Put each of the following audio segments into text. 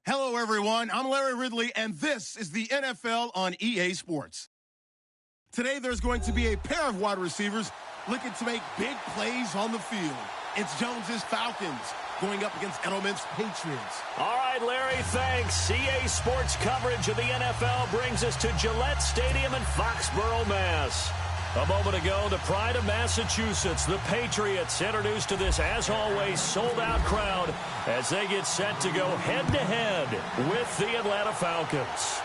Hello, everyone. I'm Larry Ridley, and this is the NFL on EA Sports. Today, there's going to be a pair of wide receivers looking to make big plays on the field. It's Jones's Falcons going up against Edelman's Patriots. All right, Larry, thanks. EA Sports coverage of the NFL brings us to Gillette Stadium in Foxborough, Mass. A moment ago, the pride of Massachusetts, the Patriots, introduced to this, as always, sold-out crowd as they get set to go head-to-head with the Atlanta Falcons.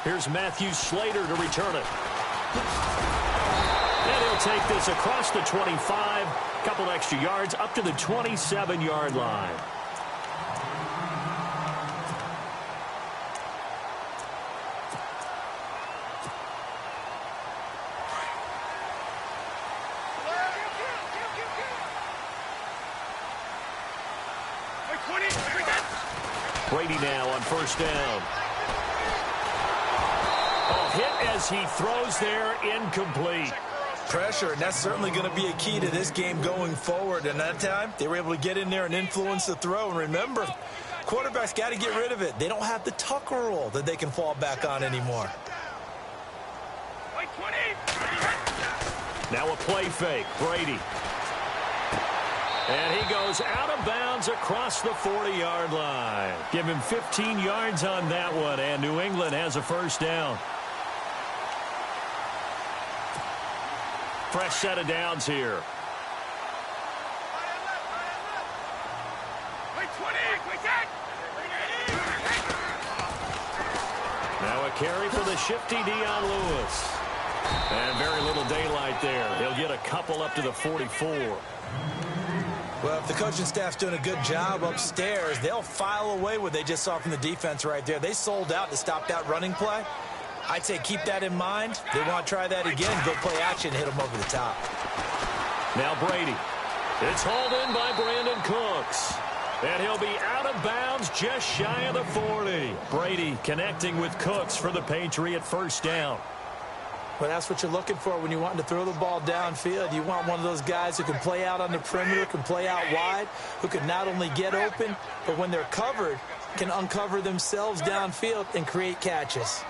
Here's Matthew Slater to return it. And he'll take this across the 25, couple extra yards, up to the 27-yard line. Brady now on first down. Oh, hit as he throws there, incomplete. Pressure, and that's certainly going to be a key to this game going forward. And that time, they were able to get in there and influence the throw. And remember, quarterbacks got to get rid of it. They don't have the Tucker rule that they can fall back on anymore. Now a play fake, Brady. And he goes out of bounds across the 40-yard line. Give him 15 yards on that one, and New England has a first down. Fresh set of downs here. Now a carry for the shifty Dion Lewis. And very little daylight there. He'll get a couple up to the 44. Well, if the coaching staff's doing a good job upstairs, they'll file away what they just saw from the defense right there. They sold out to stop that running play. I'd say keep that in mind. They want to try that again, go play action, hit them over the top. Now Brady. It's hauled in by Brandon Cooks. And he'll be out of bounds just shy of the 40. Brady connecting with Cooks for the Patriot first down. Well, that's what you're looking for when you want to throw the ball downfield. You want one of those guys who can play out on the perimeter, can play out wide, who can not only get open, but when they're covered, can uncover themselves downfield and create catches.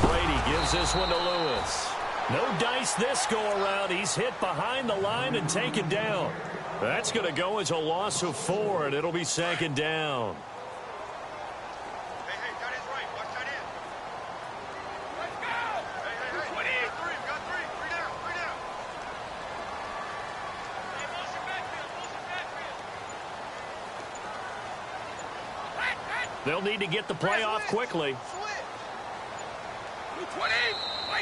Brady gives this one to Lewis. No dice this go-around. He's hit behind the line and taken down. That's going to go as a loss of 4, and it'll be second down. They'll need to get the play off quickly.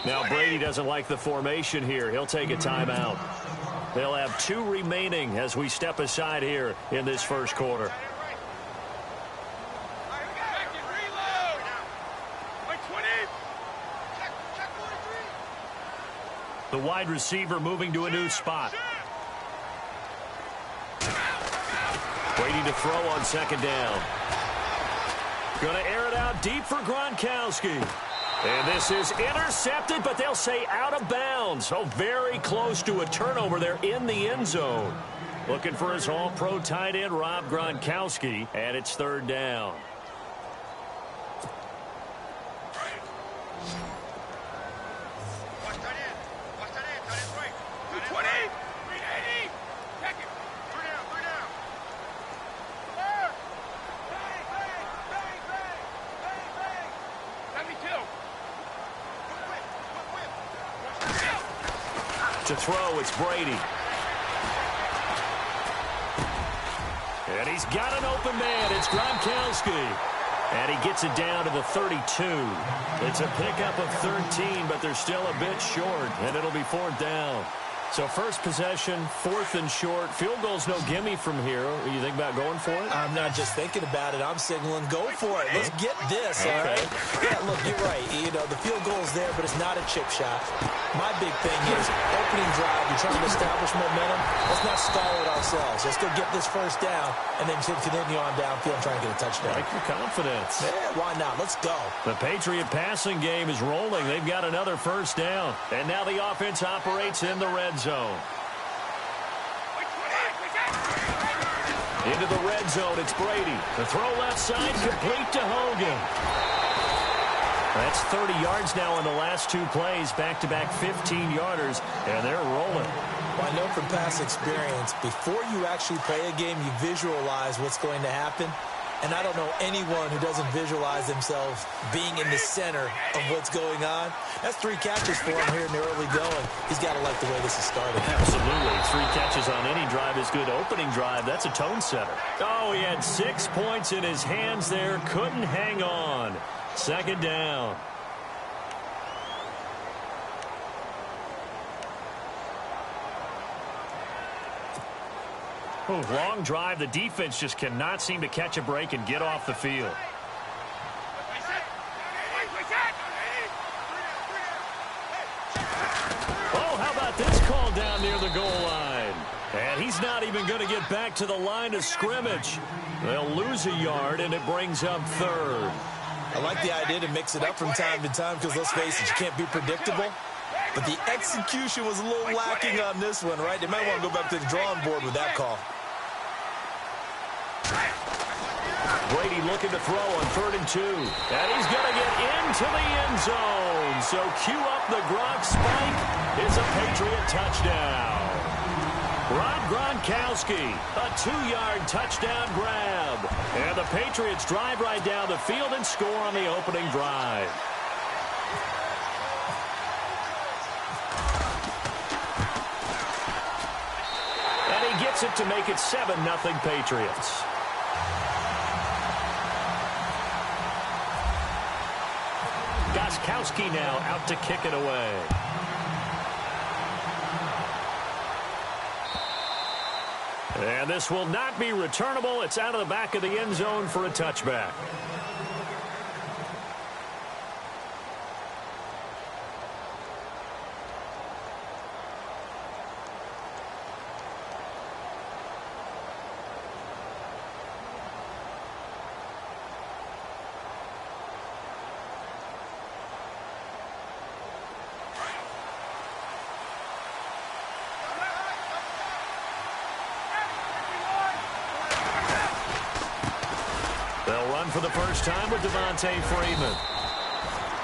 Now Brady doesn't like the formation here. He'll take a timeout. They'll have 2 remaining as we step aside here in this first quarter. The wide receiver moving to a new spot. Brady to throw on second down. Going to air it out deep for Gronkowski. And this is intercepted, but they'll say out of bounds. So very close to a turnover there in the end zone. Looking for his all-pro tight end, Rob Gronkowski, and it's third down. To throw, it's Brady. And he's got an open man. It's Gronkowski. And he gets it down to the 32. It's a pickup of 13, but they're still a bit short, and it'll be fourth down. So first possession, 4th and short. Field goal's no gimme from here. You think about going for it? I'm not just thinking about it. I'm signaling go for it. Let's get this, all right? Yeah, look, you're right. You know, the field goal's there, but it's not a chip shot. My big thing is opening drive. You're trying to establish momentum. Let's not stall it ourselves. Let's go get this first down and then continue on downfield and try and get a touchdown. Like your confidence. Yeah, why not? Let's go. The Patriot passing game is rolling. They've got another first down. And now the offense operates in the red zone. Into the red zone, it's Brady. The throw left side, complete to Hogan. That's 30 yards now in the last 2 plays, back-to-back 15-yarders, and they're rolling. Well, I know from past experience, before you actually play a game, you visualize what's going to happen. And I don't know anyone who doesn't visualize themselves being in the center of what's going on. That's 3 catches for him here in the early going. He's got to like the way this is starting. Absolutely. 3 catches on any drive is good. Opening drive, that's a tone setter. Oh, he had 6 points in his hands there. Couldn't hang on. 2nd down. Oh, long drive. The defense just cannot seem to catch a break and get off the field. Oh, how about this call down near the goal line? And he's not even going to get back to the line of scrimmage. They'll lose a yard, and it brings up 3rd. I like the idea to mix it up from time to time because, let's face it, you can't be predictable. But the execution was a little lacking on this one, right? They might want to go back to the drawing board with that call. Brady looking to throw on 3rd and 2. And he's going to get into the end zone. So cue up the Gronk spike. It's a Patriot touchdown. Rob Gronkowski, a 2-yard touchdown grab. And the Patriots drive right down the field and score on the opening drive. And he gets it to make it 7-0 Patriots. Gronkowski now out to kick it away. And this will not be returnable. It's out of the back of the end zone for a touchback. For the first time with Devontae Freeman.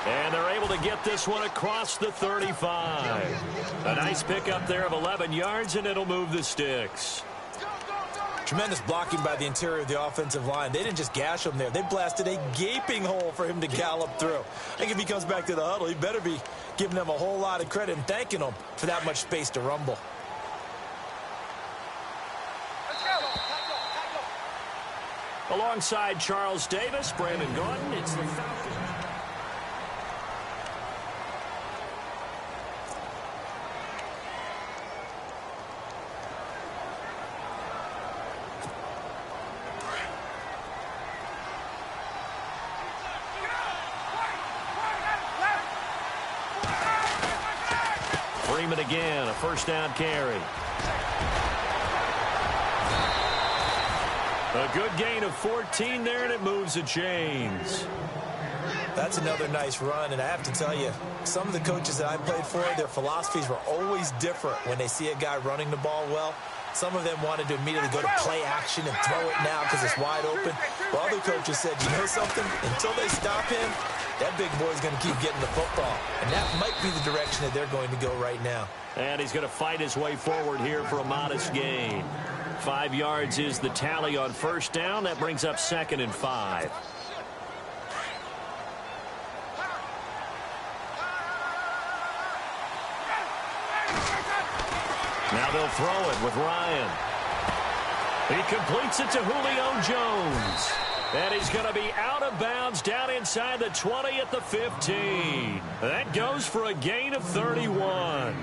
And they're able to get this one across the 35. A nice pickup there of 11 yards, and it'll move the sticks. Tremendous blocking by the interior of the offensive line. They didn't just gash him there. They blasted a gaping hole for him to gallop through. I think if he comes back to the huddle, he better be giving them a whole lot of credit and thanking them for that much space to rumble. Alongside Charles Davis, Brandon Gordon, it's the Falcons. Freeman again, a first down carry. A good gain of 14 there, and it moves the chains. That's another nice run, and I have to tell you, some of the coaches that I played for, their philosophies were always different when they see a guy running the ball well. Some of them wanted to immediately go to play action and throw it now because it's wide open. While other coaches said, you know something? Until they stop him, that big boy's going to keep getting the football. And that might be the direction that they're going to go right now. And he's going to fight his way forward here for a modest gain. 5 yards is the tally on first down. That brings up 2nd and 5. Now they'll throw it with Ryan. He completes it to Julio Jones. And he's going to be out of bounds down inside the 20 at the 15. That goes for a gain of 31.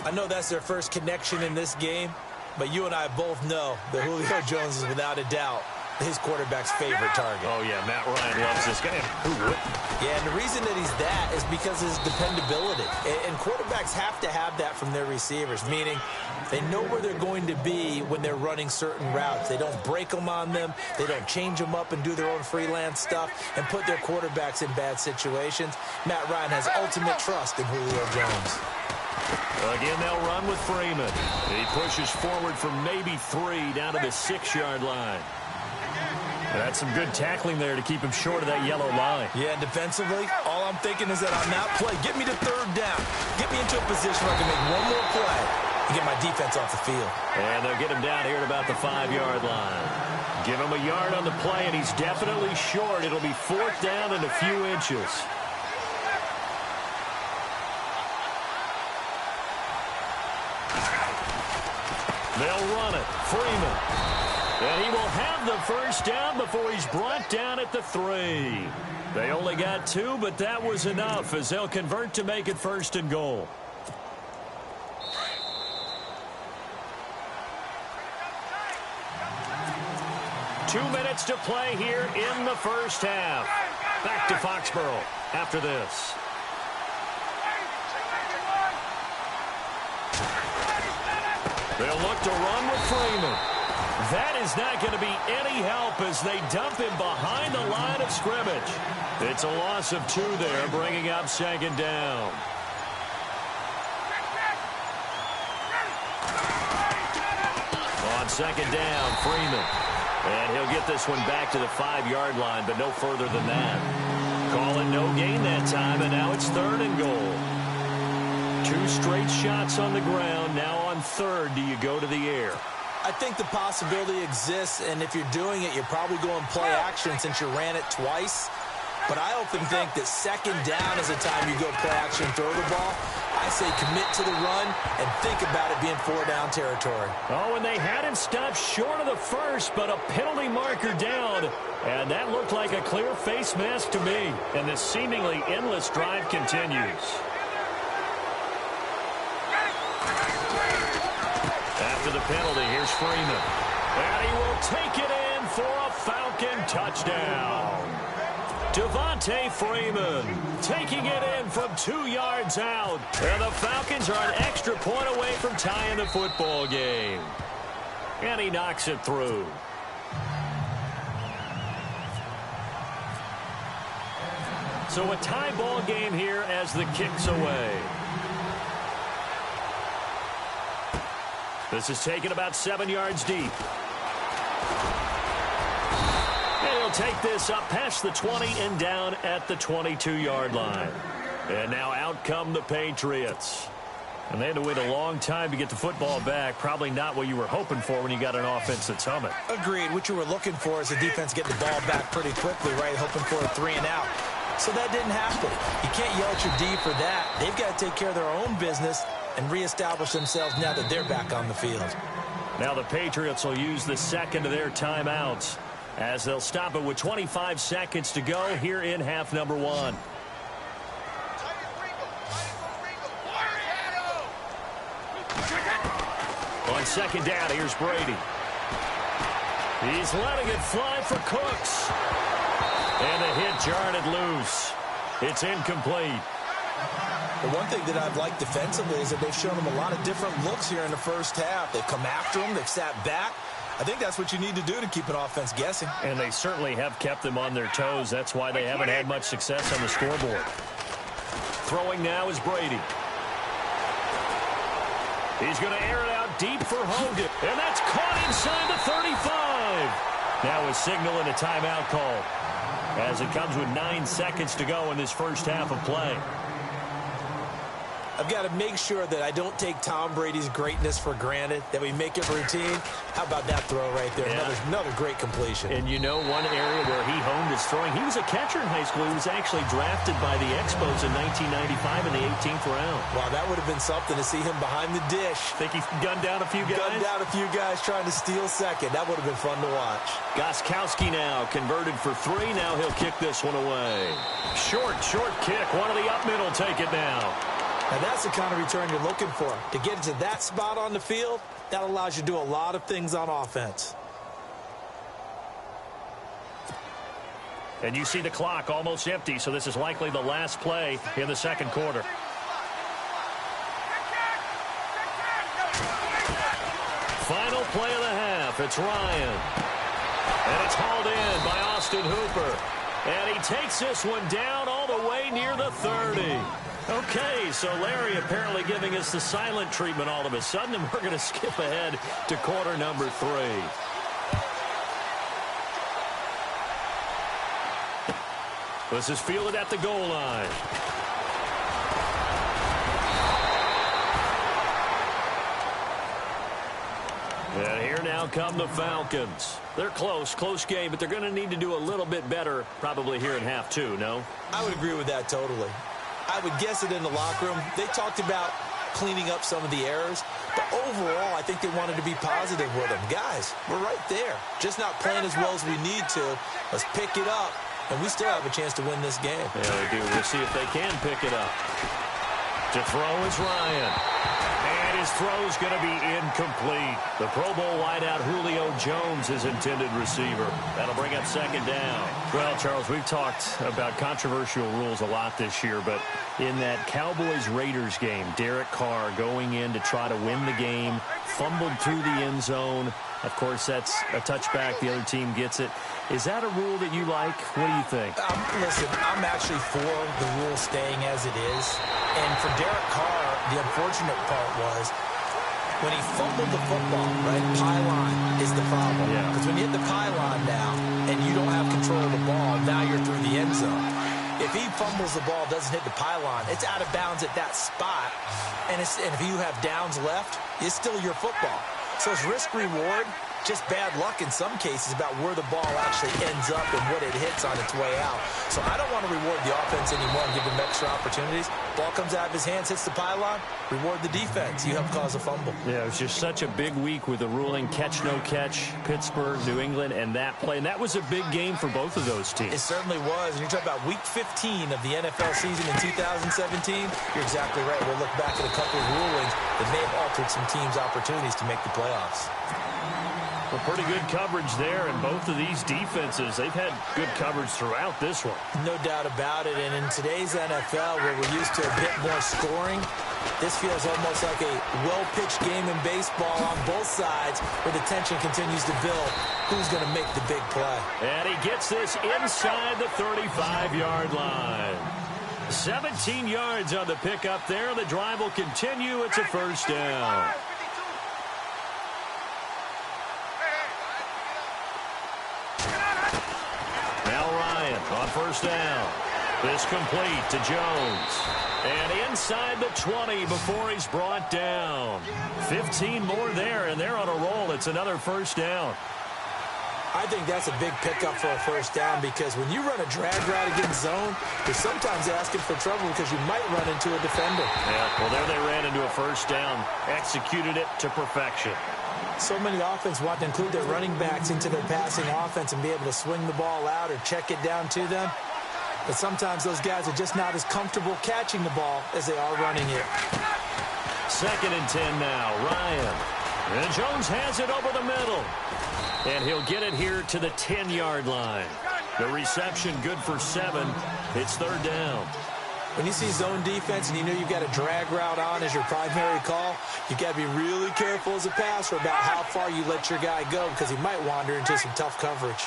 I know that's their first connection in this game, but you and I both know that Julio Jones is without a doubt his quarterback's favorite target. Oh, yeah, Matt Ryan loves this guy. Who wouldn't? Yeah, and the reason that he's that is because of his dependability. And quarterbacks have to have that from their receivers, meaning they know where they're going to be when they're running certain routes. They don't break them on them. They don't change them up and do their own freelance stuff and put their quarterbacks in bad situations. Matt Ryan has ultimate trust in Julio Jones. Again, they'll run with Freeman. He pushes forward from maybe 3 down to the 6-yard line. That's some good tackling there to keep him short of that yellow line. Yeah, and defensively, all I'm thinking is that on that play, get me to 3rd down. Get me into a position where I can make one more play and get my defense off the field. And they'll get him down here at about the 5-yard line. Give him a yard on the play, and he's definitely short. It'll be 4th down and a few inches. They'll run it. Freeman. And he will have the 1st down before he's brought down at the 3. They only got 2, but that was enough as they'll convert to make it 1st and goal. Two minutes to play here in the 1st half. Back to Foxborough after this. They'll look to run with Freeman. That is not going to be any help as they dump him behind the line of scrimmage. It's a loss of 2 there, bringing up 2nd down. On 2nd down, Freeman. And he'll get this one back to the 5-yard line, but no further than that. Call it no gain that time, and now it's 3rd and goal. 2 straight shots on the ground. Now on 3rd, do you go to the air? I think the possibility exists, and if you're doing it, you're probably going play action since you ran it twice. But I often think that 2nd down is the time you go play action, throw the ball. I say commit to the run and think about it being 4-down territory. Oh, and they had him stopped short of the 1st, but a penalty marker down. And that looked like a clear face mask to me. And this seemingly endless drive continues. After the penalty, here's Freeman. And he will take it in for a Falcon touchdown. Devontae Freeman taking it in from 2 yards out. And the Falcons are an extra point away from tying the football game. And he knocks it through. So a tie ball game here as the kick's away. This is taken about 7 yards deep. And he'll take this up past the 20 and down at the 22-yard line. And now out come the Patriots. And they had to wait a long time to get the football back. Probably not what you were hoping for when you got an offense that's humming. Agreed. What you were looking for is the defense getting the ball back pretty quickly, right? Hoping for a 3 and out. So that didn't happen. You can't yell at your D for that. They've got to take care of their own business and reestablish themselves now that they're back on the field. Now the Patriots will use the second of their timeouts as they'll stop it with 25 seconds to go here in half number 1. On 2nd down, here's Brady. He's letting it fly for Cooks. And the hit jarred it loose. It's incomplete. The one thing that I've liked defensively is that they've shown them a lot of different looks here in the 1st half. They've come after them. They've sat back. I think that's what you need to do to keep an offense guessing. And they certainly have kept them on their toes. That's why they haven't had much success on the scoreboard. Throwing now is Brady. He's going to air it out deep for Hogan. And that's caught inside the 35. Now a signal and a timeout call as it comes with 9 seconds to go in this 1st half of play. I've got to make sure that I don't take Tom Brady's greatness for granted, that we make it routine. How about that throw right there? Yeah. Another great completion. And you know one area where he honed his throwing, he was a catcher in high school. He was actually drafted by the Expos in 1995 in the 18th round. Wow, that would have been something to see him behind the dish. Think he gunned down a few guys? Gunned down a few guys trying to steal second. That would have been fun to watch. Gostkowski now converted for 3. Now he'll kick this one away. Short kick. One of the up middle take it now. Now that's the kind of return you're looking for. To get to that spot on the field, that allows you to do a lot of things on offense. And you see the clock almost empty, so this is likely the last play in the 2nd quarter. Final play of the half. It's Ryan. And it's hauled in by Austin Hooper. And he takes this one down all the way near the 30. Okay, so Larry apparently giving us the silent treatment all of a sudden, and we're going to skip ahead to quarter number 3. This is fielded at the goal line. And here now come the Falcons. They're close game, but they're going to need to do a little bit better probably here in half 2, no? I would agree with that totally. I would guess it in the locker room. They talked about cleaning up some of the errors, but overall, I think they wanted to be positive with them. Guys, we're right there. Just not playing as well as we need to. Let's pick it up, and we still have a chance to win this game. Yeah, we do. We'll see if they can pick it up. To throw is Ryan. And his throw's going to be incomplete. The Pro Bowl wideout Julio Jones is intended receiver. That'll bring up second down. Well, Charles, we've talked about controversial rules a lot this year, but in that Cowboys-Raiders game, Derek Carr going in to try to win the game, fumbled through the end zone. Of course, that's a touchback. The other team gets it. Is that a rule that you like? What do you think? Listen, I'm actually for the rule staying as it is. And for Derek Carr, the unfortunate part was when he fumbled the football, right? Pylon is the problem. Yeah. Because when you hit the pylon now and you don't have control of the ball, now you're through the end zone. If he fumbles the ball, doesn't hit the pylon, it's out of bounds at that spot. And if you have downs left, it's still your football. So it's risk-reward, just bad luck in some cases about where the ball actually ends up and what it hits on its way out. So I don't want to reward the offense anymore and give them extra opportunities. Ball comes out of his hands, hits the pylon, reward the defense. You help cause a fumble. Yeah, it was just such a big week with the ruling catch, no catch, Pittsburgh, New England, and that play. And that was a big game for both of those teams. It certainly was. And you're talking about week 15 of the NFL season in 2017. You're exactly right. We'll look back at a couple of rulings that may have altered some teams' opportunities to make the playoffs. Well, pretty good coverage there, and both of these defenses, they've had good coverage throughout this one. No doubt about it, and in today's NFL, where we're used to a bit more scoring, this feels almost like a well-pitched game in baseball on both sides, where the tension continues to build. Who's going to make the big play? And he gets this inside the 35-yard line. 17 yards on the pickup there. The drive will continue. It's a first down. On first down. This complete to Jones. And inside the 20 before he's brought down. 15 more there, and they're on a roll. It's another first down. I think that's a big pickup for a first down because when you run a drag route against zone, you're sometimes asking for trouble because you might run into a defender. Yeah, well, there they ran into a first down. Executed it to perfection. So many offense want to include their running backs into their passing offense and be able to swing the ball out or check it down to them. But sometimes those guys are just not as comfortable catching the ball as they are running it. 2nd and 10 now. Ryan. And Jones has it over the middle. And he'll get it here to the 10-yard line. The reception good for 7. It's 3rd down. When you see zone defense and you know you've got a drag route on as your primary call, you've got to be really careful as a passer about how far you let your guy go because he might wander into some tough coverage.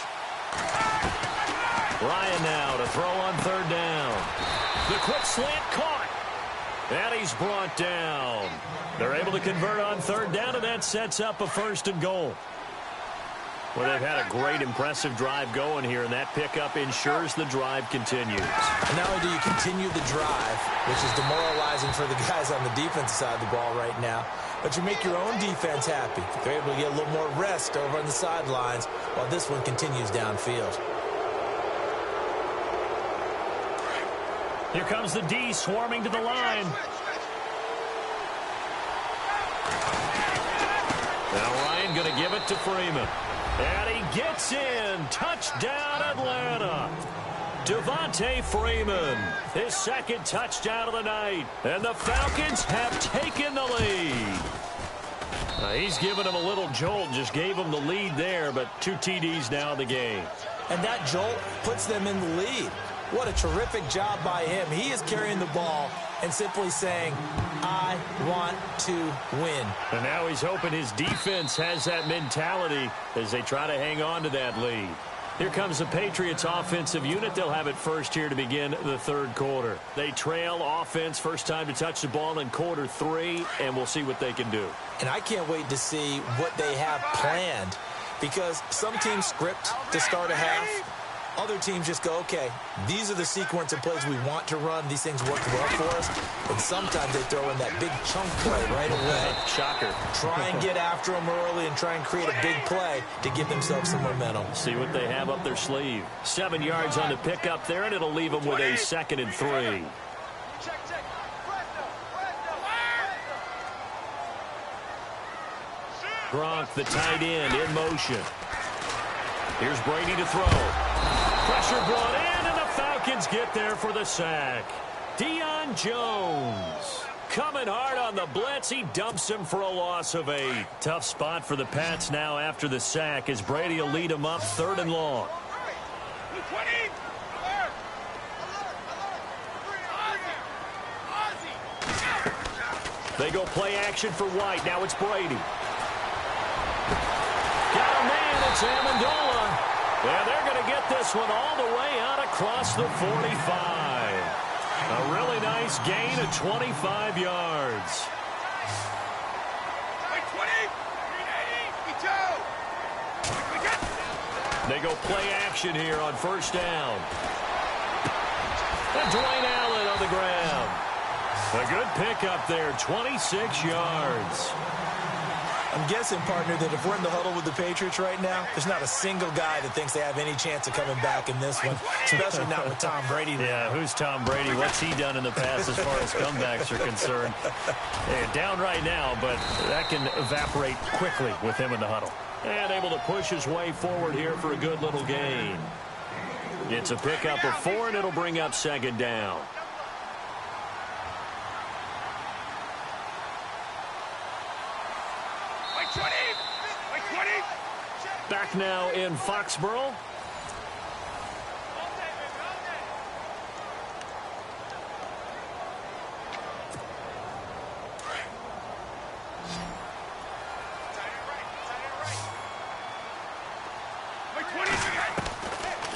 Ryan now to throw on 3rd down. The quick slant caught. And he's brought down. They're able to convert on 3rd down, and that sets up a 1st and goal. Well, they've had a great, impressive drive going here, and that pickup ensures the drive continues. And not only do you continue the drive, which is demoralizing for the guys on the defensive side of the ball right now, but you make your own defense happy. They're able to get a little more rest over on the sidelines while this one continues downfield. Here comes the D swarming to the line. Now Ryan going to give it to Freeman. And he gets in. Touchdown, Atlanta. Devontae Freeman, his 2nd touchdown of the night. And the Falcons have taken the lead. He's given him a little jolt, just gave him the lead there, but 2 TDs now in the game. And that jolt puts them in the lead. What a terrific job by him. He is carrying the ball and simply saying, I want to win. And now he's hoping his defense has that mentality as they try to hang on to that lead. Here comes the Patriots offensive unit. They'll have it first here to begin the third quarter. They trail offense, first time to touch the ball in quarter 3, and we'll see what they can do. And I can't wait to see what they have planned, because some teams script to start a half. Other teams just go, okay, these are the sequence of plays we want to run. These things work well for us. And sometimes they throw in that big chunk play right away. Shocker. Try and get after them early and try and create a big play to give themselves some momentum. See what they have up their sleeve. 7 yards on the pickup there, and it'll leave them with a 2nd and 3. Gronk, the tight end, in motion. Here's Brady to throw. Pressure brought in, and the Falcons get there for the sack. Deion Jones coming hard on the blitz. He dumps him for a loss of 8. Tough spot for the Pats now after the sack, as Brady will lead them up 3rd and long. They go play action for White. Now it's Brady. Got a man, it's Amendola. And they're going to get this one all the way out across the 45. A really nice gain of 25 yards. They go play action here on first down. And Dwayne Allen on the ground. A good pickup there, 26 yards. I'm guessing, partner, that if we're in the huddle with the Patriots right now, there's not a single guy that thinks they have any chance of coming back in this one, especially not with Tom Brady there. Yeah, who's Tom Brady? What's he done in the past as far as comebacks are concerned? Down right now, but that can evaporate quickly with him in the huddle. And able to push his way forward here for a good little gain. It's a pickup of 4, and it'll bring up 2nd down. Back now in Foxborough.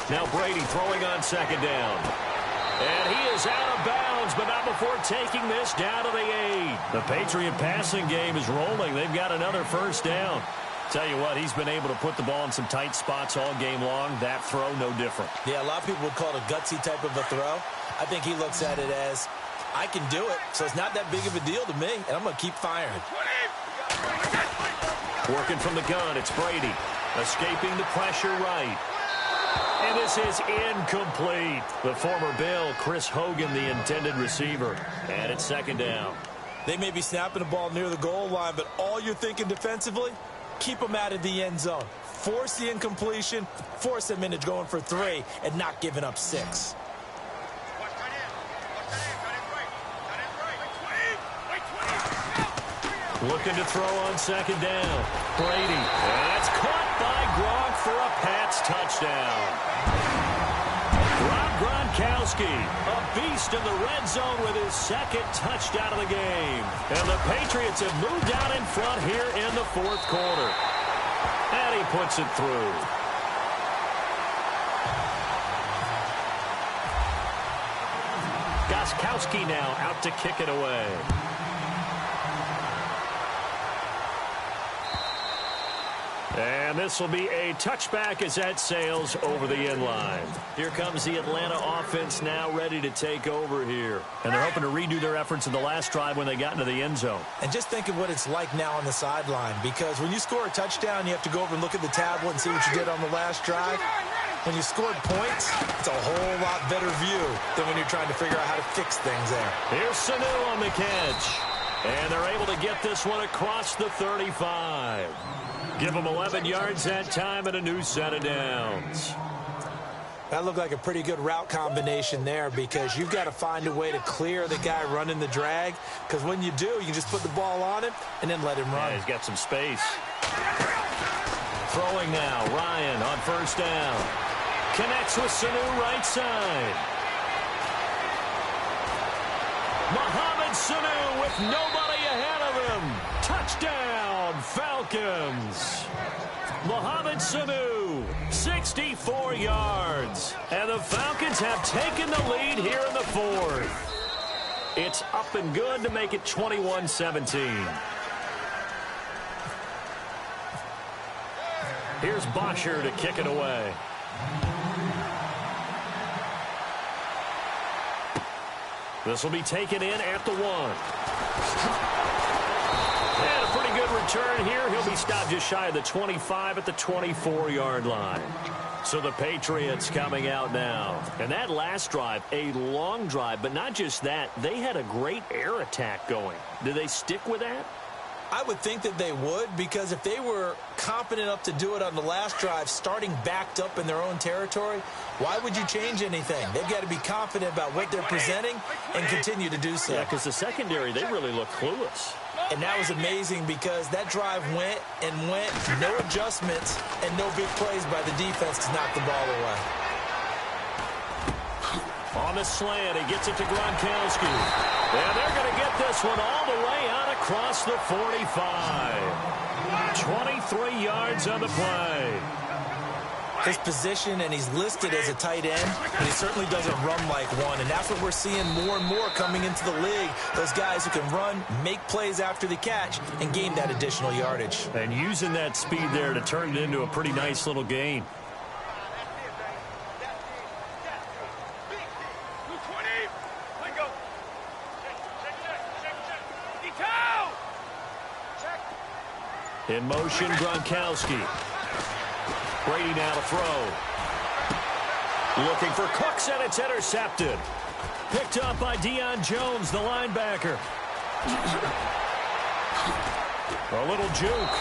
Now Brady throwing on 2nd down. And he is out of bounds, but not before taking this down to the 8. The Patriot passing game is rolling. They've got another first down. Tell you what, he's been able to put the ball in some tight spots all game long. That throw, no different. Yeah, a lot of people would call it a gutsy type of a throw. I think he looks at it as, I can do it, so it's not that big of a deal to me, and I'm going to keep firing. Working from the gun, it's Brady. Escaping the pressure right. And this is incomplete. The former Bill, Chris Hogan, the intended receiver. And it's 2nd down. They may be snapping the ball near the goal line, but all you're thinking defensively, keep them out of the end zone. Force the incompletion, force them into going for 3, and not giving up 6. Looking to throw on 2nd down. Brady. And that's caught by Gronk for a Pats touchdown. Rob Gronkowski, a beast in the red zone with his 2nd touchdown of the game. And the Patriots have moved out in front here in the 4th quarter. And he puts it through. Gronkowski now out to kick it away. And this will be a touchback as that sails over the end line. Here comes the Atlanta offense now ready to take over here. And they're hoping to redo their efforts in the last drive when they got into the end zone. And just think of what it's like now on the sideline, because when you score a touchdown, you have to go over and look at the tablet and see what you did on the last drive. When you scored points, it's a whole lot better view than when you're trying to figure out how to fix things there. Here's Sanu on the catch. And they're able to get this one across the 35. Give them 11 yards that time and a new set of downs. That looked like a pretty good route combination there, because you've got to find a way to clear the guy running the drag, because when you do, you can just put the ball on him and then let him run. Yeah, he's got some space. Throwing now, Ryan on first down. Connects with Sanu right side. Mohamed Sanu with nobody ahead of him. Touchdown, Falcons. Mohamed Sanu 64 yards. And the Falcons have taken the lead here in the fourth. It's up and good to make it 21-17. Here's Bosher to kick it away. This will be taken in at the 1. And a pretty good return here. He'll be stopped just shy of the 25 at the 24-yard line. So the Patriots coming out now. And that last drive, a long drive, but not just that. They had a great air attack going. Do they stick with that? I would think that they would, because if they were competent enough to do it on the last drive, starting backed up in their own territory, why would you change anything? They've got to be confident about what they're presenting and continue to do so. Yeah, because the secondary, they really look clueless. And that was amazing because that drive went and went, no adjustments, and no big plays by the defense to knock the ball away. On the slant, he gets it to Gronkowski. And they're going to get this one all the way out across the 45. 23 yards on the play. His position, and he's listed as a tight end, but he certainly doesn't run like one, and that's what we're seeing more and more coming into the league. Those guys who can run, make plays after the catch, and gain that additional yardage. And using that speed there to turn it into a pretty nice little gain. In motion, Gronkowski. Brady now to throw. Looking for Cooks, and it's intercepted. Picked up by Deion Jones, the linebacker. A little juke.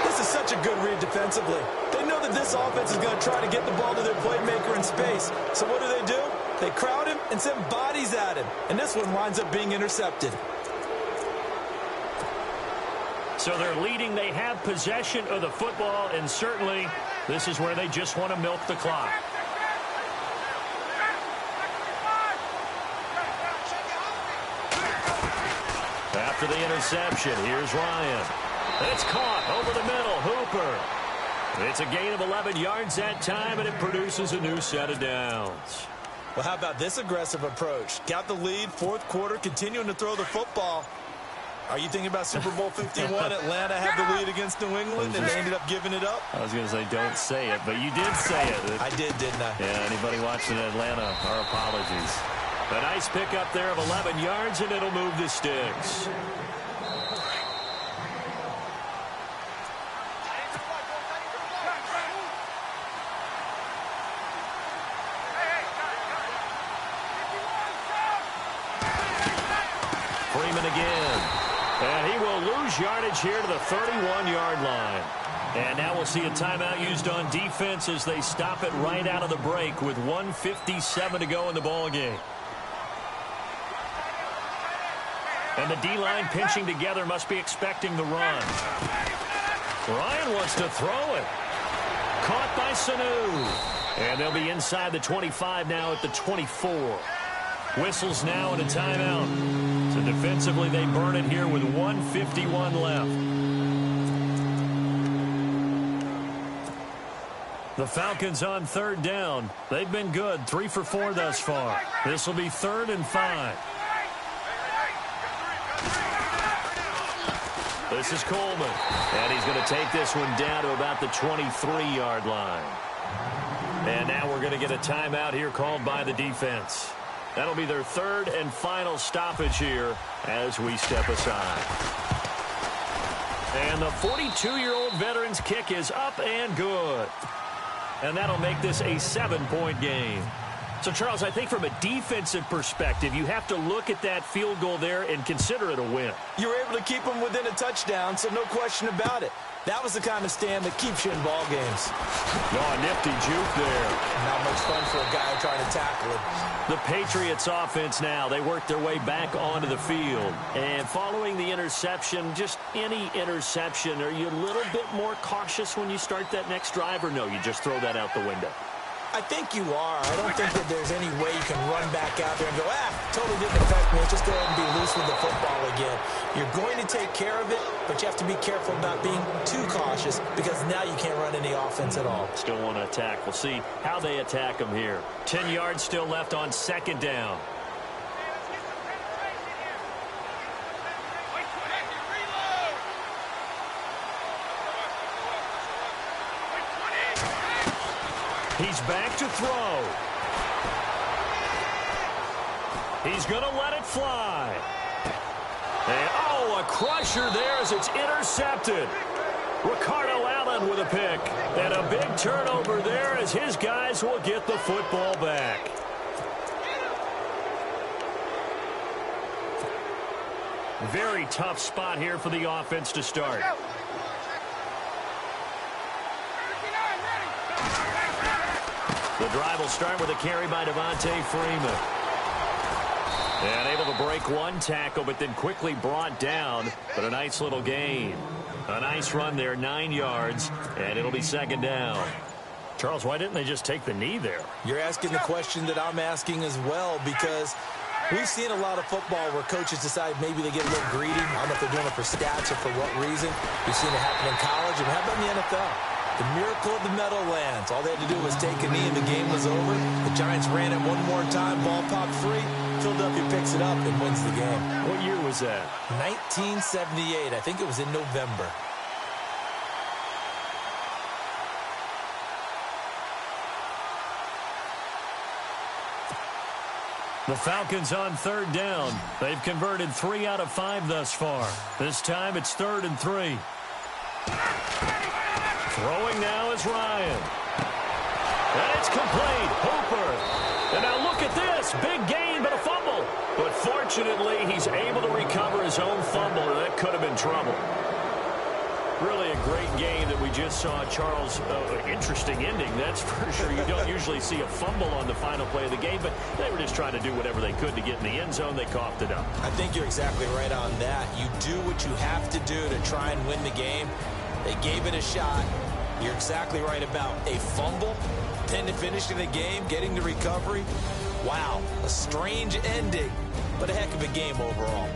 This is such a good read defensively. They know that this offense is going to try to get the ball to their playmaker in space. So what do? They crowd him and send bodies at him. And this one winds up being intercepted. So they're leading. They have possession of the football, and certainly this is where they just want to milk the clock. After the interception, here's Ryan. It's caught over the middle. Hooper. It's a gain of 11 yards that time, and it produces a new set of downs. Well, how about this aggressive approach? Got the lead, fourth quarter, continuing to throw the football. Are you thinking about Super Bowl 51? Atlanta had the lead against New England, and they ended up giving it up? I was going to say, don't say it, but you did say it. I did, didn't I? Yeah, anybody watching Atlanta, our apologies. A nice pickup there of 11 yards, and it'll move the sticks. Freeman again. And he will lose yardage here to the 31-yard line. And now we'll see a timeout used on defense as they stop it right out of the break with 1:57 to go in the ballgame. And the D-line pinching together must be expecting the run. Ryan wants to throw it. Caught by Sanu. And they'll be inside the 25 now at the 24. Whistles now and a timeout. So defensively, they burn it here with 1:51 left. The Falcons on third down. They've been good, 3 for 4 thus far. This will be 3rd and 5. This is Coleman. And he's going to take this one down to about the 23-yard line. And now we're going to get a timeout here called by the defense. That'll be their 3rd and final stoppage here as we step aside. And the 42-year-old veteran's kick is up and good. And that'll make this a 7-point game. So, Charles, I think from a defensive perspective, you have to look at that field goal there and consider it a win. You were able to keep them within a touchdown, so no question about it. That was the kind of stand that keeps you in ball games. Oh, nifty juke there. Not much fun for a guy trying to tackle it. The Patriots offense now, they work their way back onto the field. And following the interception, just any interception, are you a little bit more cautious when you start that next drive, or no, you just throw that out the window? I think you are. I don't think that there's any way you can run back out there and go, totally didn't affect me. Let's just go ahead and be loose with the football again. You're going to take care of it, but you have to be careful about being too cautious because now you can't run any offense at all. Still want to attack. We'll see how they attack him here. 10 yards still left on second down. He's back to throw. He's going to let it fly. And, a crusher there as it's intercepted. Ricardo Allen with a pick. And a big turnover there as his guys will get the football back. Very tough spot here for the offense to start. The drive will start with a carry by Devontae Freeman. And able to break one tackle, but then quickly brought down. But a nice little gain. A nice run there, 9 yards, and it'll be second down. Charles, why didn't they just take the knee there? You're asking the question that I'm asking as well, because we've seen a lot of football where coaches decide maybe they get a little greedy. I don't know if they're doing it for stats or for what reason. We've seen it happen in college, and how about in the NFL? The miracle of the Meadowlands. All they had to do was take a knee and the game was over. The Giants ran it one more time, ball popped free. Philadelphia picks it up and wins the game. What year was that? 1978. I think it was in November. The Falcons on third down. They've converted 3 out of 5 thus far. This time it's 3rd and 3. Throwing now is Ryan. And it's complete. Hooper. And now look at this. Big gain, but a fumble. But fortunately, he's able to recover his own fumble, or that could have been trouble. Really a great game that we just saw, Charles. Interesting ending, that's for sure. You don't usually see a fumble on the final play of the game, but they were just trying to do whatever they could to get in the end zone. They coughed it up. I think you're exactly right on that. You do what you have to do to try and win the game. They gave it a shot. You're exactly right about a fumble, then to finishing the game, getting the recovery. Wow, a strange ending, but a heck of a game overall.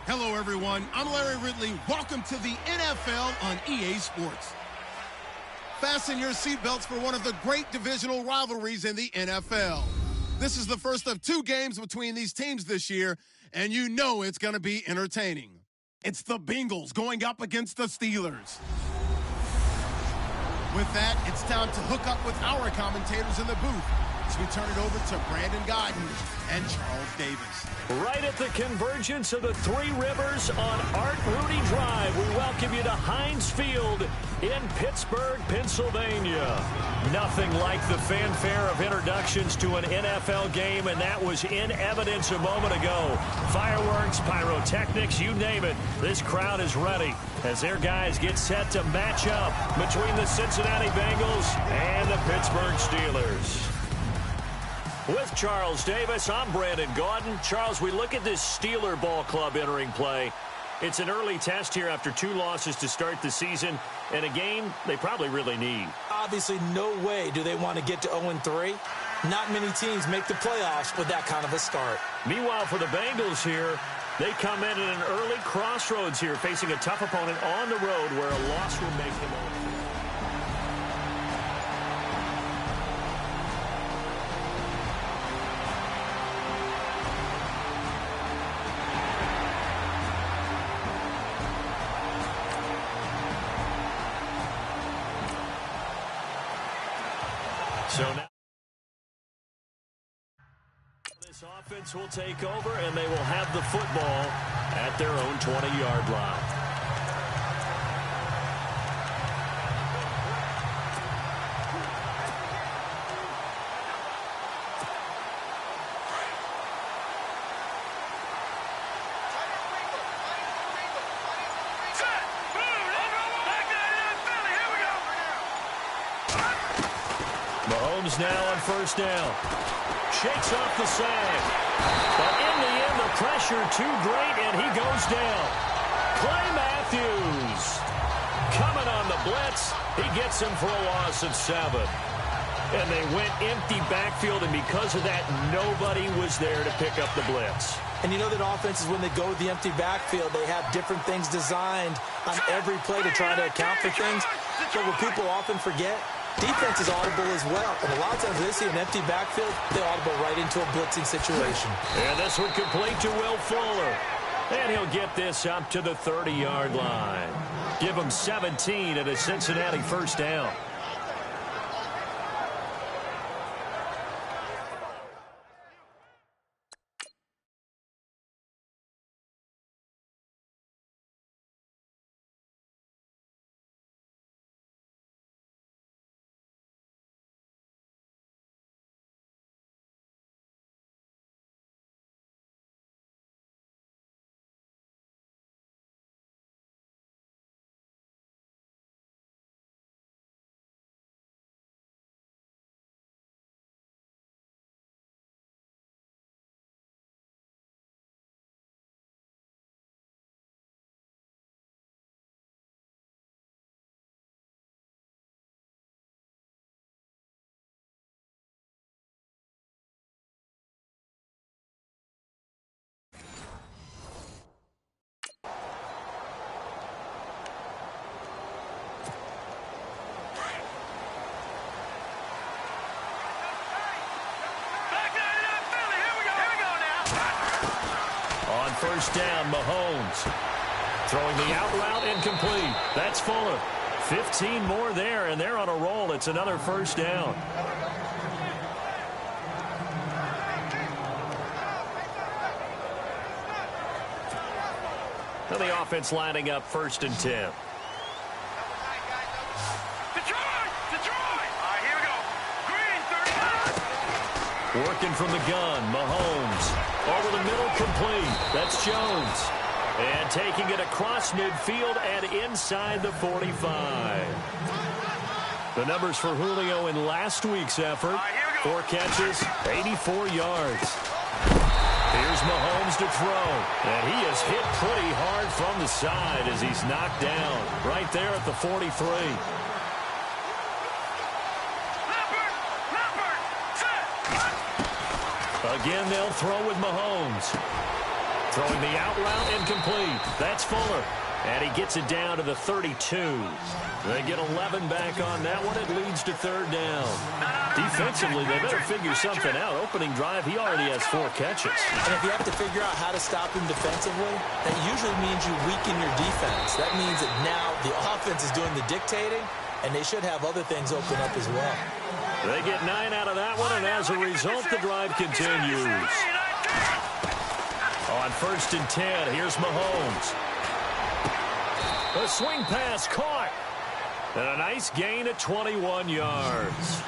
Hello, everyone. I'm Larry Ridley. Welcome to the NFL on EA Sports. Fasten your seatbelts for one of the great divisional rivalries in the NFL. This is the first of 2 games between these teams this year, and you know it's going to be entertaining. It's the Bengals going up against the Steelers. With that, it's time to hook up with our commentators in the booth as we turn it over to Brandon Godden and Charles Davis. Right at the convergence of the Three Rivers on Art Rooney Drive, we welcome you to Heinz Field in Pittsburgh, Pennsylvania. Nothing like the fanfare of introductions to an NFL game, and that was in evidence a moment ago. Fireworks, pyrotechnics, you name it. This crowd is ready as their guys get set to match up between the Cincinnati Bengals and the Pittsburgh Steelers. With Charles Davis, I'm Brandon Gaudin. Charles, we look at this Steeler ball club entering play. It's an early test here after 2 losses to start the season, and a game they probably really need. Obviously, no way do they want to get to 0-3. Not many teams make the playoffs with that kind of a start. Meanwhile, for the Bengals here, they come in at an early crossroads here, facing a tough opponent on the road where a loss will make them over. So now this offense will take over, and they will have the football at their own 20-yard line. Mahomes now on first down. Shakes off the sag. But in the end, the pressure too great, and he goes down. Clay Matthews coming on the blitz. He gets him for a loss of 7. And they went empty backfield, and because of that, nobody was there to pick up the blitz. And you know that offenses, when they go with the empty backfield, they have different things designed on every play to try to account for things. But what people often forget, defense is audible as well. And a lot of times when they see an empty backfield, they audible right into a blitzing situation. And this one complete to Will Fuller. And he'll get this up to the 30-yard line. Give him 17 at a Cincinnati first down. first down, Mahomes. Throwing the out route incomplete. That's Fuller. 15 more there, and they're on a roll. It's another first down. And the offense lining up 1st and 10. Working from the gun, Mahomes. Over the middle, complete. That's Jones. And taking it across midfield and inside the 45. The numbers for Julio in last week's effort. 4 catches, 84 yards. Here's Mahomes to throw. And he is hit pretty hard from the side as he's knocked down. Right there at the 43. Again, they'll throw with Mahomes. Throwing the out route incomplete. That's Fuller. And he gets it down to the 32. They get 11 back on that one. It leads to 3rd down. Defensively, they better figure something out. Opening drive, he already has 4 catches. And if you have to figure out how to stop him defensively, that usually means you weaken your defense. That means that now the offense is doing the dictating, and they should have other things open up as well. They get 9 out of that one, and as a result, the drive continues. On 1st and 10, here's Mahomes. A swing pass caught. And a nice gain at 21 yards.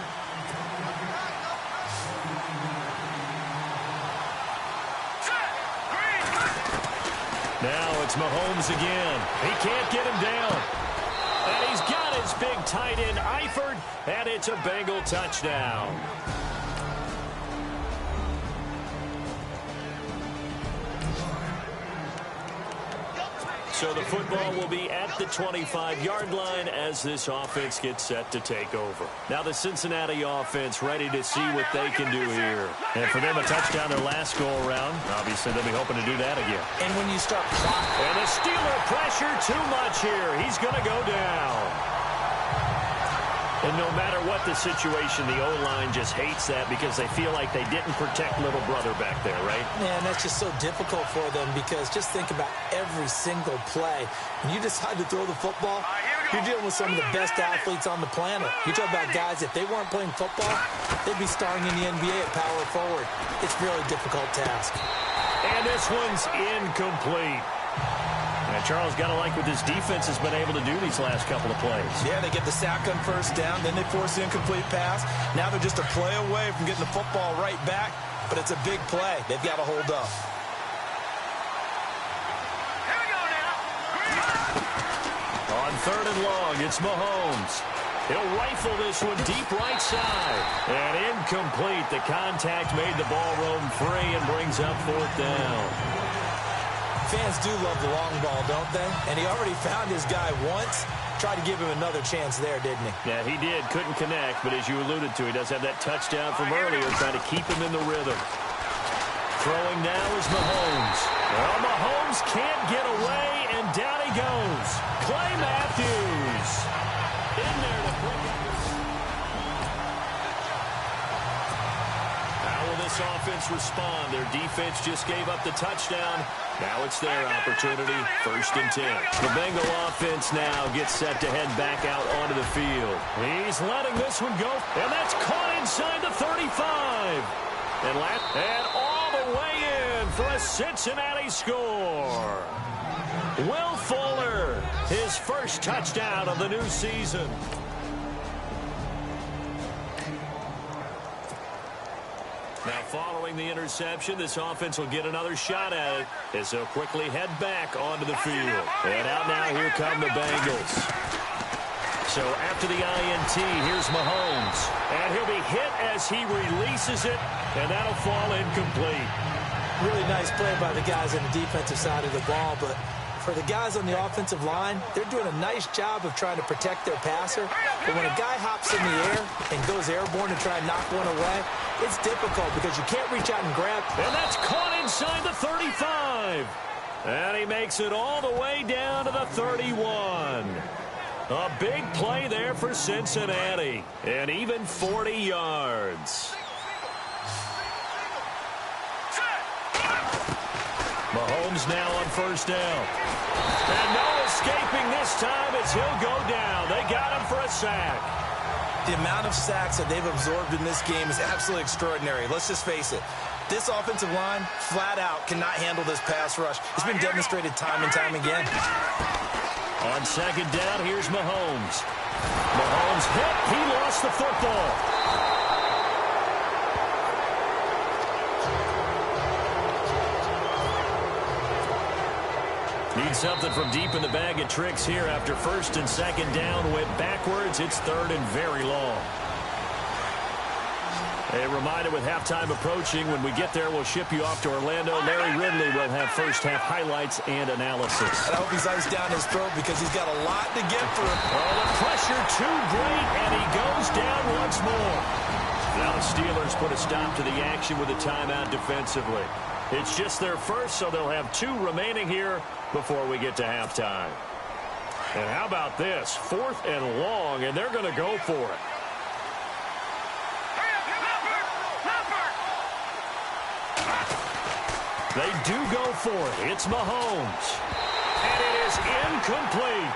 Now it's Mahomes again. He can't get him down. And he's got his big tight end, Eifert, and it's a Bengal touchdown. So the football will be at the 25-yard line as this offense gets set to take over. Now the Cincinnati offense ready to see what they can do here. And for them, a touchdown their last go-around. Obviously, they'll be hoping to do that again. And when you start clocking. And the Steeler pressure too much here. He's going to go down. And no matter what the situation, the O-line just hates that because they feel like they didn't protect little brother back there, right? Man, that's just so difficult for them because just think about every single play. When you decide to throw the football, you're dealing with some of the best athletes on the planet. You talk about guys, if they weren't playing football, they'd be starring in the NBA at power forward. It's a really difficult task. And this one's incomplete. And Charles, got to like what this defense has been able to do these last couple of plays. Yeah, they get the sack on 1st down, then they force the incomplete pass. Now they're just a play away from getting the football right back, but it's a big play. They've got to hold up. Here we go now. On 3rd and long, it's Mahomes. He'll rifle this one deep right side. And incomplete. The contact made the ball roam free and brings up 4th down. Fans do love the long ball, don't they? And he already found his guy once. Tried to give him another chance there, didn't he? Yeah, he did. Couldn't connect, but as you alluded to, he does have that touchdown from earlier, trying to keep him in the rhythm. Throwing now is Mahomes. Well, Mahomes can't get away, and down he goes. Clay Matthews in there to bring up. How will this offense respond? Their defense just gave up the touchdown. Now it's their opportunity, 1st and 10. The Bengal offense now gets set to head back out onto the field. He's letting this one go, and that's caught inside the 35. And all the way in for a Cincinnati score. Will Fuller, his first touchdown of the new season. Now, following the interception, this offense will get another shot at it as they'll quickly head back onto the field. And out now, here come the Bengals. So after the INT, here's Mahomes. And he'll be hit as he releases it, and that'll fall incomplete. Really nice play by the guys on the defensive side of the ball, but for the guys on the offensive line, they're doing a nice job of trying to protect their passer. But when a guy hops in the air and goes airborne to try and knock one away, it's difficult because you can't reach out and grab. And that's caught inside the 35. And he makes it all the way down to the 31. A big play there for Cincinnati. And even 40 yards. Mahomes now on first down. And no escaping this time as he'll go down. They got him for a sack. The amount of sacks that they've absorbed in this game is absolutely extraordinary. Let's just face it. This offensive line, flat out, cannot handle this pass rush. It's been demonstrated time and time again. On second down, here's Mahomes. Mahomes hit. He lost the football. Need something from deep in the bag of tricks here after first and second down went backwards. It's third and very long. A reminder with halftime approaching, when we get there, we'll ship you off to Orlando. Larry Ridley will have first-half highlights and analysis. I hope he's iced down his throat because he's got a lot to get through. Oh, the pressure too great, and he goes down once more. Now the Steelers put a stop to the action with a timeout defensively. It's just their first, so they'll have 2 remaining here before we get to halftime. And how about this? 4th and long, and they're going to go for it. They do go for it. It's Mahomes. And it is incomplete.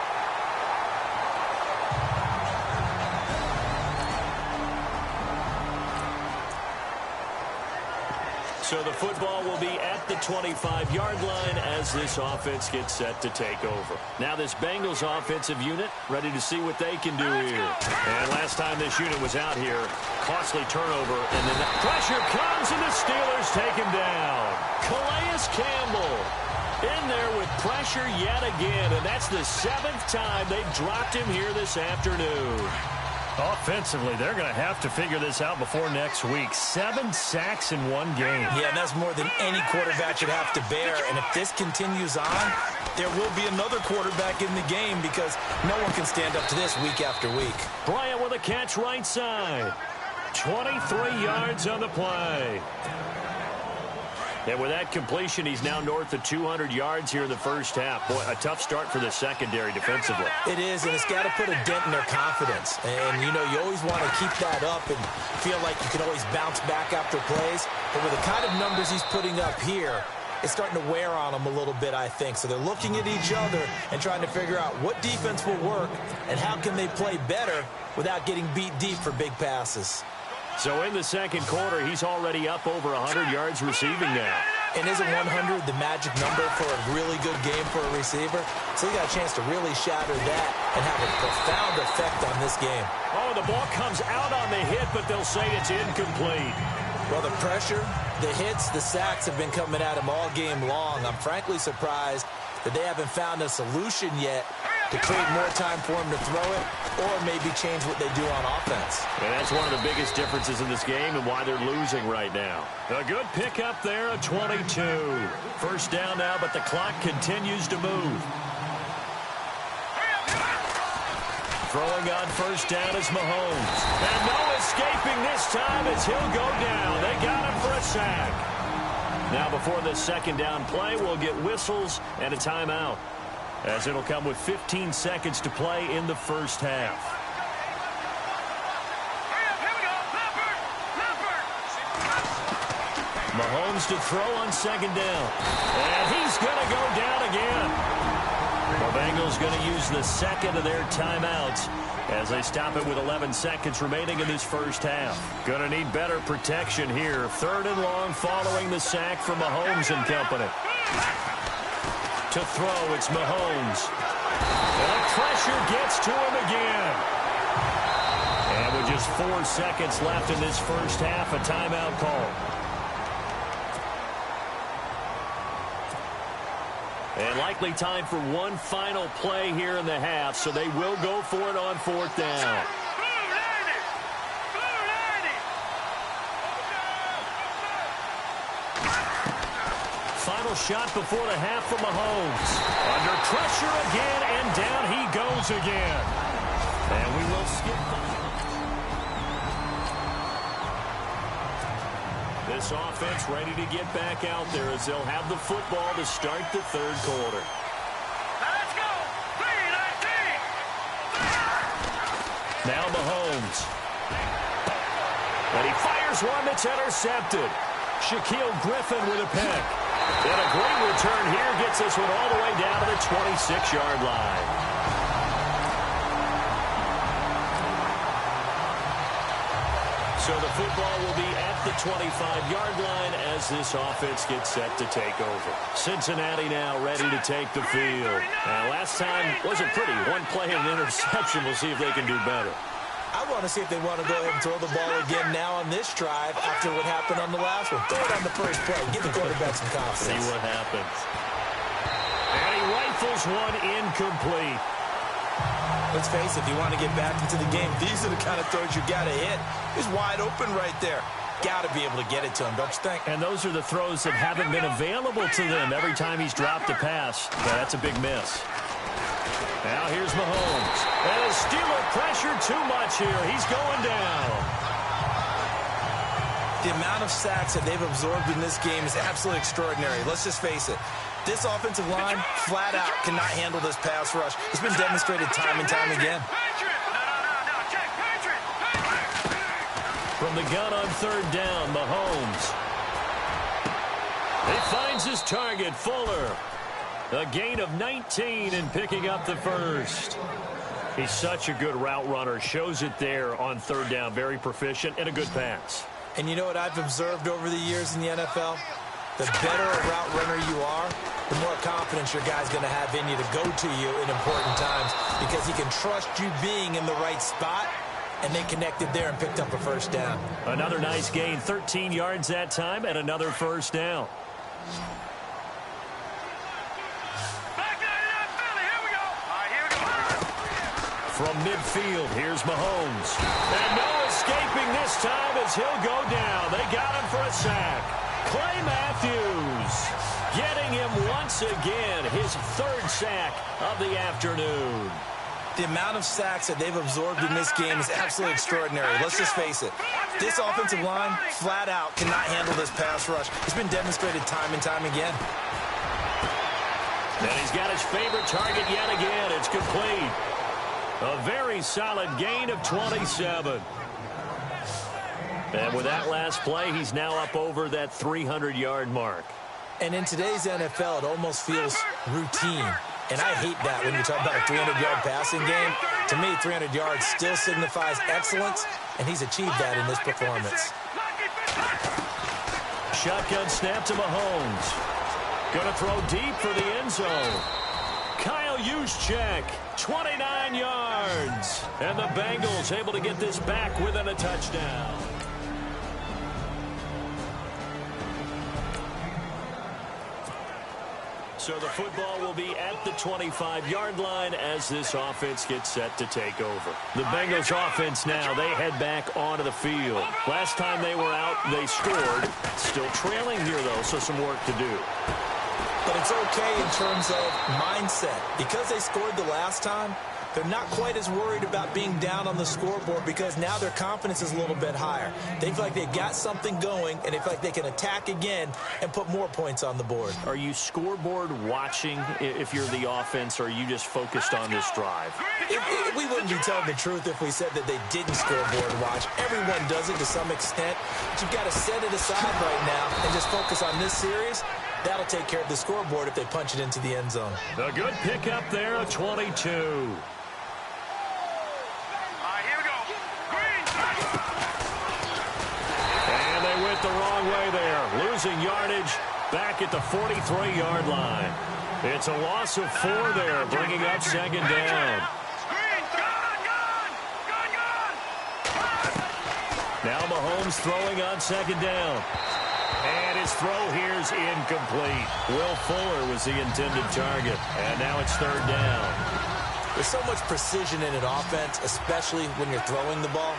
So the football will be at the 25-yard line as this offense gets set to take over. Now this Bengals offensive unit ready to see what they can do here. And last time this unit was out here, costly turnover, and then the pressure comes and the Steelers take him down. Calais Campbell in there with pressure yet again, and that's the 7th time they've dropped him here this afternoon. Offensively, they're going to have to figure this out before next week. 7 sacks in one game. Yeah, and that's more than any quarterback should have to bear. And if this continues on, there will be another quarterback in the game because no one can stand up to this week after week. Bryant with a catch right side. 23 yards on the play. And with that completion, he's now north of 200 yards here in the first half. Boy, a tough start for the secondary defensively. It is, and it's got to put a dent in their confidence. And, you know, you always want to keep that up and feel like you can always bounce back after plays. But with the kind of numbers he's putting up here, it's starting to wear on them a little bit, I think. So they're looking at each other and trying to figure out what defense will work and how can they play better without getting beat deep for big passes. So in the second quarter, he's already up over 100 yards receiving now. And isn't 100 the magic number for a really good game for a receiver? So he got a chance to really shatter that and have a profound effect on this game. Oh, the ball comes out on the hit, but they'll say it's incomplete. Well, the pressure, the hits, the sacks have been coming at him all game long. I'm frankly surprised that they haven't found a solution yet to create more time for him to throw it or maybe change what they do on offense. And that's one of the biggest differences in this game and why they're losing right now. A good pickup there, a 22. First down now, but the clock continues to move. Throwing on first down is Mahomes. And no escaping this time as he'll go down. They got him for a sack. Now before the second down play, we'll get whistles and a timeout, as it'll come with 15 seconds to play in the first half. Mahomes to throw on second down. And he's going to go down again. The Bengals going to use the second of their timeouts as they stop it with 11 seconds remaining in this first half. Going to need better protection here. Third and long following the sack from Mahomes and company. To throw, it's Mahomes. And the pressure gets to him again. And with just 4 seconds left in this first half, a timeout call. And likely time for one final play here in the half, so they will go for it on fourth down. Final shot before the half from Mahomes. Under pressure again, and down he goes again. And we will skip this offense ready to get back out there as they'll have the football to start the third quarter. Let's go! 3-19! Now Mahomes. And he fires one that's intercepted. Shaquille Griffin with a pick. And a great return here gets this one all the way down to the 26-yard line. So the football will be at the 25-yard line as this offense gets set to take over. Cincinnati now ready to take the field. Now, last time wasn't pretty. One play and an interception. We'll see if they can do better. I want to see if they want to go ahead and throw the ball again now on this drive after what happened on the last one. Throw it on the first play. Give the quarterback some confidence. See what happens. And he rifles one incomplete. Let's face it, if you want to get back into the game, these are the kind of throws you got to hit. He's wide open right there. Got to be able to get it to him, don't you think? And those are the throws that haven't been available to them every time he's dropped a pass. But that's a big miss. Now here's Mahomes. And the Steeler pressure too much here. He's going down. The amount of sacks that they've absorbed in this game is absolutely extraordinary. Let's just face it. This offensive line, flat out, cannot handle this pass rush. It's been demonstrated time and time again. From the gun on third down, Mahomes. He finds his target, Fuller. A gain of 19 and picking up the first. He's such a good route runner. Shows it there on third down. Very proficient and a good pass. And you know what I've observed over the years in the NFL? The better a route runner you are, the more confidence your guy's going to have in you to go to you in important times because he can trust you being in the right spot, and they connected there and picked up a first down. Another nice gain, 13 yards that time, and another first down. From midfield, here's Mahomes. And no escaping this time as he'll go down. They got him for a sack. Clay Matthews getting him once again, his third sack of the afternoon. The amount of sacks that they've absorbed in this game is absolutely extraordinary. Let's just face it. This offensive line, flat out, cannot handle this pass rush. It's been demonstrated time and time again. And he's got his favorite target yet again. It's complete. A very solid gain of 27. And with that last play, he's now up over that 300-yard mark. And in today's NFL, it almost feels routine. And I hate that when you talk about a 300-yard passing game. To me, 300 yards still signifies excellence, and he's achieved that in this performance. Shotgun snap to Mahomes. Going to throw deep for the end zone. Kyle Juszczyk, 29 yards. And the Bengals able to get this back within a touchdown. So the football will be at the 25-yard line as this offense gets set to take over. The Bengals offense now, they head back onto the field. Last time they were out, they scored. Still trailing here, though, so some work to do. But it's okay in terms of mindset. Because they scored the last time, they're not quite as worried about being down on the scoreboard because now their confidence is a little bit higher. They feel like they've got something going, and they feel like they can attack again and put more points on the board. Are you scoreboard watching if you're the offense, or are you just focused on this drive? We wouldn't be telling the truth if we said that they didn't scoreboard watch. Everyone does it to some extent, but you've got to set it aside right now and just focus on this series. That'll take care of the scoreboard if they punch it into the end zone. A good pickup there, a 22. And they went the wrong way there. Losing yardage back at the 43-yard line. It's a loss of 4 there, bringing up second down. Now Mahomes throwing on second down. And his throw here's incomplete. Will Fuller was the intended target. And now it's third down. There's so much precision in an offense, especially when you're throwing the ball.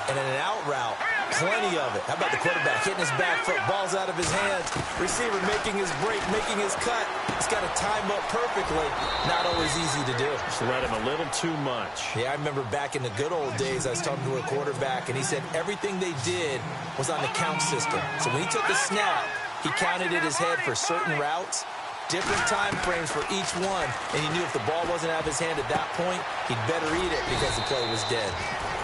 And in an out route, plenty of it. How about the quarterback hitting his back foot, ball's out of his hands, receiver making his break, making his cut. He's got to time up perfectly. Not always easy to do. Just let him a little too much. Yeah, I remember back in the good old days, I was talking to a quarterback, and he said everything they did was on the count system. So when he took a snap, he counted in his head for certain routes, different time frames for each one, and he knew if the ball wasn't out of his hand at that point, he'd better eat it because the play was dead.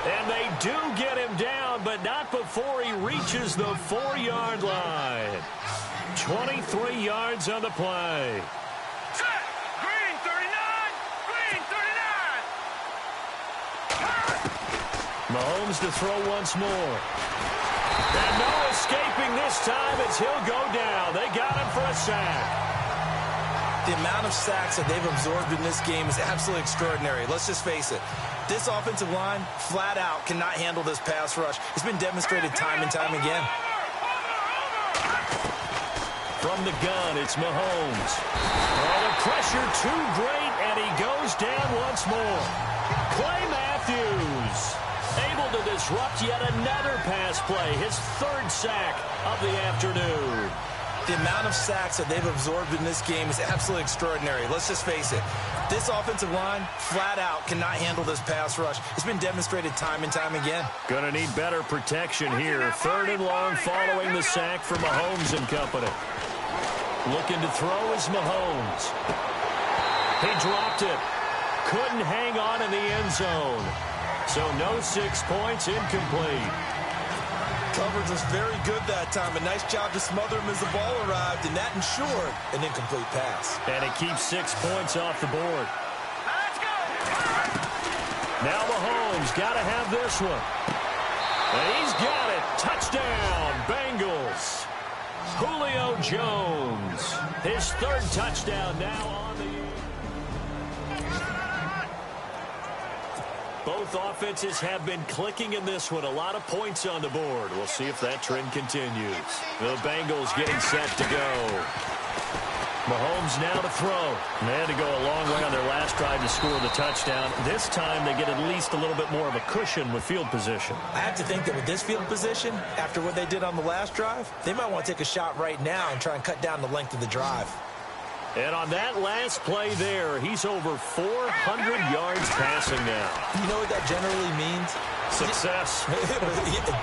And they do get him down, but not before he reaches the 4-yard line. 23 yards on the play. Set. Green 39. Green 39. Mahomes to throw once more. And no escaping this time as he'll go down. They got him for a sack. The amount of sacks that they've absorbed in this game is absolutely extraordinary. Let's just face it. This offensive line, flat out, cannot handle this pass rush. It's been demonstrated time and time again. From the gun, it's Mahomes. Oh, the pressure too great, and he goes down once more. Clay Matthews able to disrupt yet another pass play, his 3rd sack of the afternoon. The amount of sacks that they've absorbed in this game is absolutely extraordinary. Let's just face it. This offensive line, flat out, cannot handle this pass rush. It's been demonstrated time and time again. Gonna need better protection here. 3rd and long following the sack for Mahomes and company. Looking to throw is Mahomes. He dropped it. Couldn't hang on in the end zone. So no 6 points, incomplete. Coverage was very good that time. A nice job to smother him as the ball arrived, and that ensured an incomplete pass. And it keeps 6 points off the board. Let's go. Now Mahomes got to have this one. And he's got it. Touchdown, Bengals. Julio Jones. His 3rd touchdown now on the year. Both offenses have been clicking in this one. A lot of points on the board. We'll see if that trend continues. The Bengals getting set to go. Mahomes now to throw. They had to go a long way on their last drive to score the touchdown. This time they get at least a little bit more of a cushion with field position. I have to think that with this field position, after what they did on the last drive, they might want to take a shot right now and try and cut down the length of the drive. And on that last play there, he's over 400 yards passing now. You know what that generally means? Success.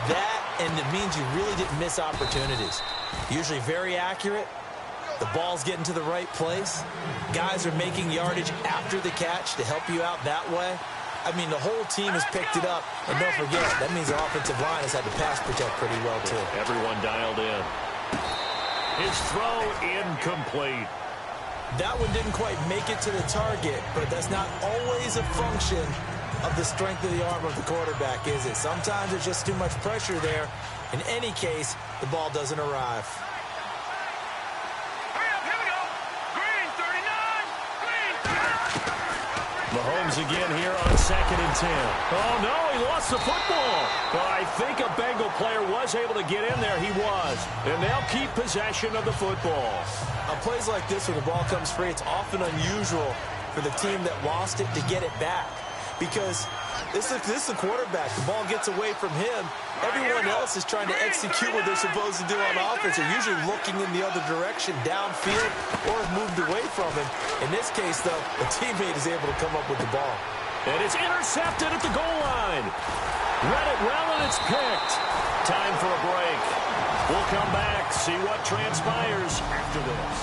That, and it means you really didn't miss opportunities. Usually very accurate. The ball's getting to the right place. Guys are making yardage after the catch to help you out that way. I mean, the whole team has picked it up. And don't forget, that means the offensive line has had to pass protect pretty well, too. Everyone dialed in. His throw incomplete. That one didn't quite make it to the target, but that's not always a function of the strength of the arm of the quarterback, is it? Sometimes there's just too much pressure there. In any case, the ball doesn't arrive. Hurry up, here we go. Green 39. Green 39. Mahomes again here on 2nd and 10. Oh, no, he lost the football. Well, I think a Bengal player was able to get in there. He was. And they'll keep possession of the football. On plays like this where the ball comes free, it's often unusual for the team that lost it to get it back. Because this is the quarterback. The ball gets away from him. Everyone else is trying to execute what they're supposed to do on offense. They're usually looking in the other direction, downfield, or have moved away from him. In this case, though, a teammate is able to come up with the ball. And it's intercepted at the goal line. Read it well, and it's picked. Time for a break. We'll come back, see what transpires after this.